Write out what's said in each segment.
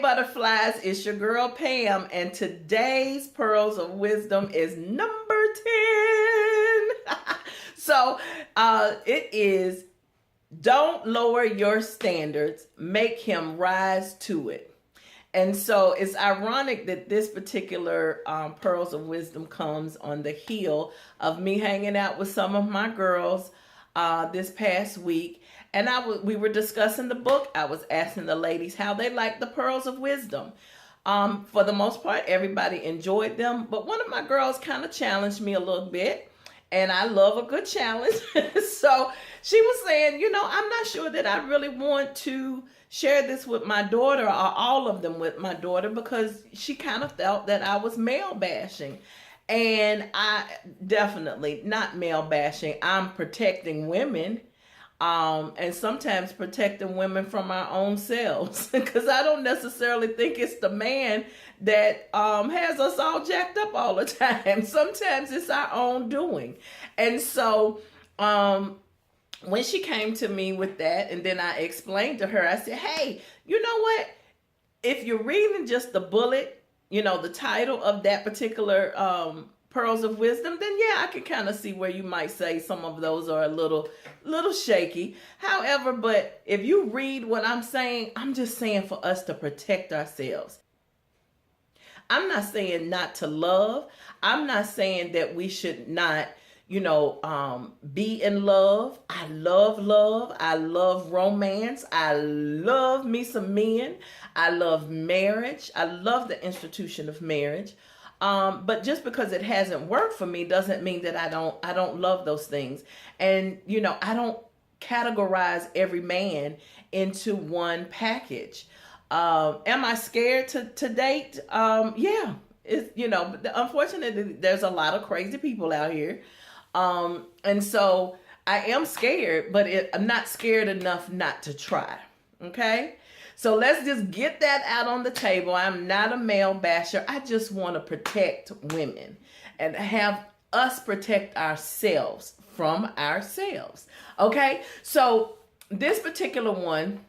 butterflies. It's your girl Pam, and today's Pearls of Wisdom is number 10. So it is, don't lower your standards, make him rise to it. And so it's ironic that this particular Pearls of Wisdom comes on the heel of me hanging out with some of my girls this past week. And we were discussing the book. I was asking the ladies how they liked the Pearls of Wisdom. For the most part, everybody enjoyed them. But one of my girls kind of challenged me a little bit. And I love a good challenge. So she was saying, I'm not sure that I really want to share this with my daughter, or all of them with my daughter, because she kind of felt that I was male bashing. And I definitely not male bashing. I'm protecting women. And sometimes protecting women from our own selves, because I don't necessarily think it's the man that has us all jacked up all the time. Sometimes it's our own doing. And so when she came to me with that, and then I explained to her, I said, hey, you know what? If you're reading just the bullet, the title of that particular Pearls of Wisdom, then yeah, I can kind of see where you might say some of those are a little shaky. However, but if you read what I'm saying, I'm just saying for us to protect ourselves. I'm not saying not to love. I'm not saying that we should not, be in love. I love love. I love romance. I love me some men. I love marriage. I love the institution of marriage. But just because it hasn't worked for me doesn't mean that I don't love those things. And, I don't categorize every man into one package. Am I scared to date? Yeah. It's, unfortunately, there's a lot of crazy people out here. And so I am scared, but I'm not scared enough not to try. Okay. So let's just get that out on the table. I'm not a male basher. I just want to protect women and have us protect ourselves from ourselves. Okay. So this particular one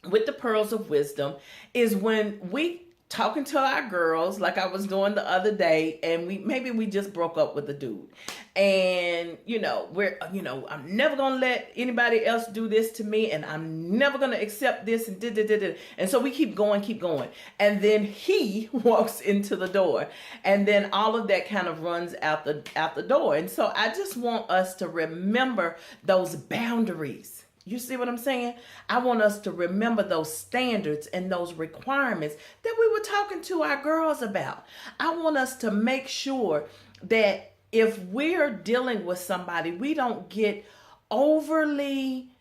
with the Pearls of Wisdom is when we talking to our girls, like I was doing the other day, and we just broke up with a dude, and I'm never gonna let anybody else do this to me, and I'm never gonna accept this, and so we keep going, and then he walks into the door, and then all of that kind of runs out the door. And so I just want us to remember those boundaries. You see what I'm saying? I want us to remember those standards and those requirements that we were talking to our girls about. I want us to make sure that if we're dealing with somebody, we don't get overly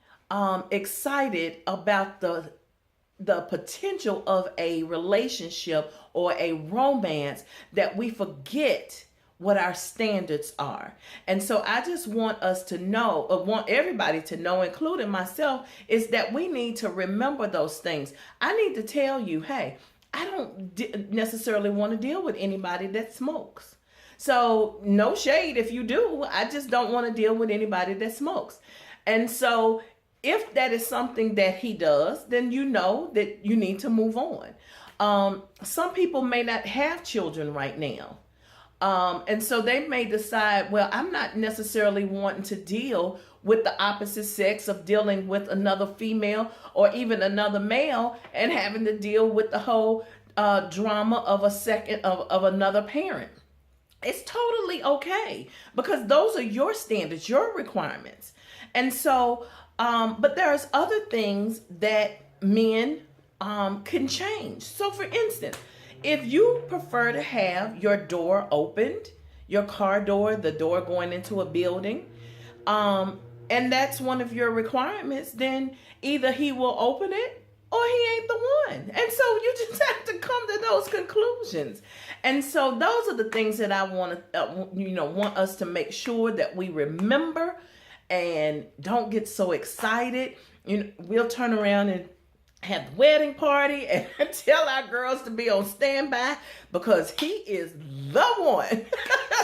excited about the potential of a relationship or a romance, that we forget what our standards are. And so I just want us to know, or want everybody to know, including myself, is that we need to remember those things. I need to tell you, hey, I don't necessarily want to deal with anybody that smokes. So no shade if you do. I just don't want to deal with anybody that smokes. And so if that is something that he does, then you know that you need to move on. Some people may not have children right now. And so they may decide, well, I'm not necessarily wanting to deal with the opposite sex, of dealing with another female or even another male and having to deal with the whole drama of of another parent. It's totally okay, because those are your standards, your requirements. And so, but there's other things that men can change. So for instance, if you prefer to have your door opened, your car door, the door going into a building, and that's one of your requirements, then either he will open it or he ain't the one. And so you just have to come to those conclusions. And so those are the things that I want us to make sure that we remember, and don't get so excited. We'll turn around and have the wedding party and tell our girls to be on standby because he is the one.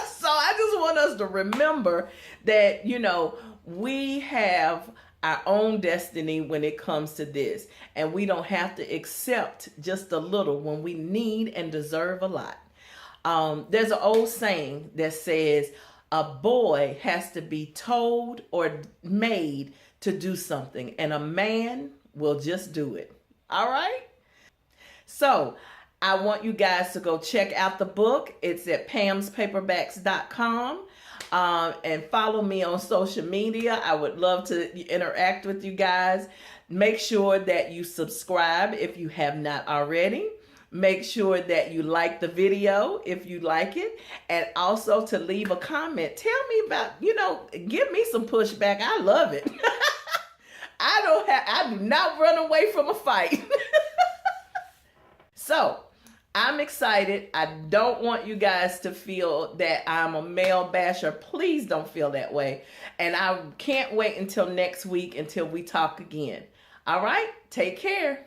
So I just want us to remember that, we have our own destiny when it comes to this. And we don't have to accept just a little when we need and deserve a lot. There's an old saying that says a boy has to be told or made to do something, and a man will just do it. All right? So I want you guys to go check out the book. It's at pamspaperbacks.com. And follow me on social media. I would love to interact with you guys. Make sure that you subscribe if you have not already. Make sure that you like the video if you like it, and also to leave a comment. Tell me about, give me some pushback. I love it. I do not run away from a fight. So I'm excited. I don't want you guys to feel that I'm a male basher. Please don't feel that way. And I can't wait until next week until we talk again. All right? Take care.